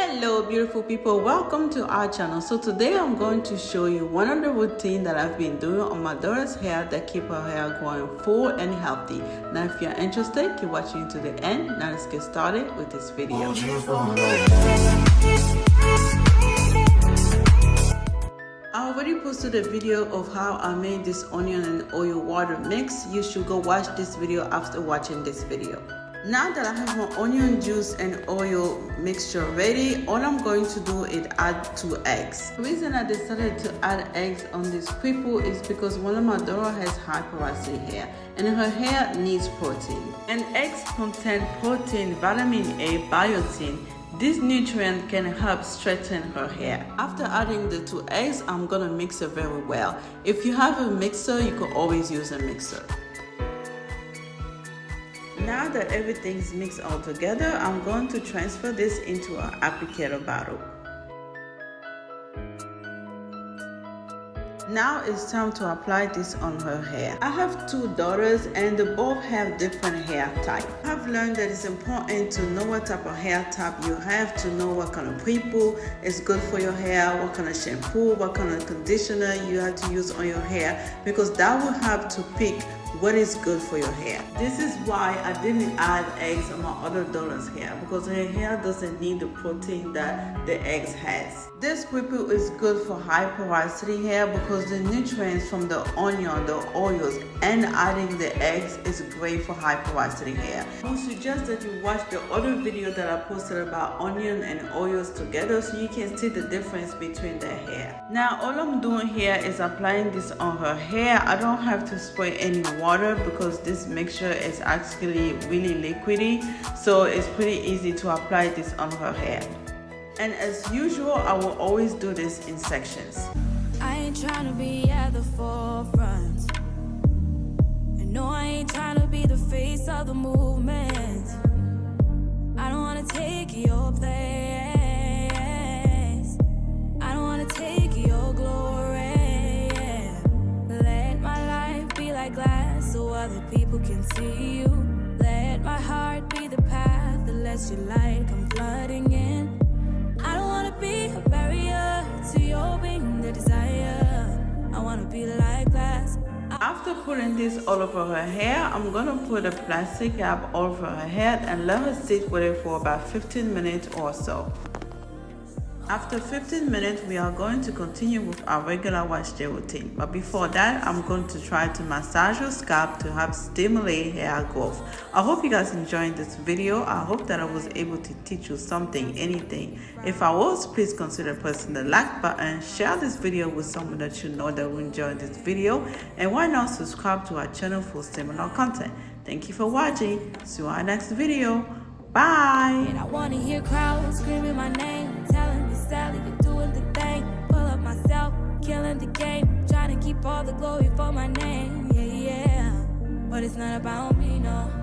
Hello beautiful people, welcome to our channel. So today I'm going to show you one of the routine that I've been doing on my daughter's hair that keep her hair growing full and healthy. Now if you're interested, keep watching to the end. Now let's get started with this video. I already posted a video of how I made this onion and oil water mix. You should go watch this video after watching this video. Now that I have my onion juice and oil mixture ready, all I'm going to do is add 2 eggs. The reason I decided to add eggs on this people is because one of my daughter has high porosity hair and her hair needs protein. And eggs contain protein, vitamin A, biotin. This nutrient can help strengthen her hair. After adding the 2 eggs, I'm gonna mix it very well. If you have a mixer, you can always use a mixer. Now that everything's mixed all together, I'm going to transfer this into an applicator bottle. Now it's time to apply this on her hair. I have 2 daughters and they both have different hair type. I've learned that it's important to know what type of hair type you have, to know what kind of people is good for your hair, what kind of shampoo, what kind of conditioner you have to use on your hair, because that will help to pick what is good for your hair. This is why I didn't add eggs on my other daughter's hair, because her hair doesn't need the protein that the eggs has. This purple is good for high porosity hair because the nutrients from the onion, the oils, and adding the eggs is great for high porosity hair. I would suggest that you watch the other video that I posted about onion and oils together so you can see the difference between their hair. Now all I'm doing here is applying this on her hair. I don't have to spray any water because this mixture is actually really liquidy, so it's pretty easy to apply this on her hair. And as usual, I will always do this in sections. I ain't trying to be at the forefront, and no, I ain't trying to be the face of the movement. I don't want to take your place, I don't want to take your glory, yeah. Let my life be like glass so other people can see you. Let my heart be the path that lets your light come flooding in. I don't want to be a barrier to your being the desire. I want to be like glass. After putting this all over her hair, I'm gonna put a plastic cap over her head and let her sit with it for about 15 minutes or so. After 15 minutes, we are going to continue with our regular wash day routine. But before that, I'm going to try to massage your scalp to help stimulate hair growth. I hope you guys enjoyed this video. I hope that I was able to teach you something, anything. If I was, please consider pressing the like button, share this video with someone that you know that will enjoy this video, and why not subscribe to our channel for similar content. Thank you for watching. See you on our next video. Bye. And I want to hear crowds screaming my name, telling me Sally, you're doing the thing. Pull up myself, killing the game, trying to keep all the glory for my name, yeah, yeah. But it's not about me, no.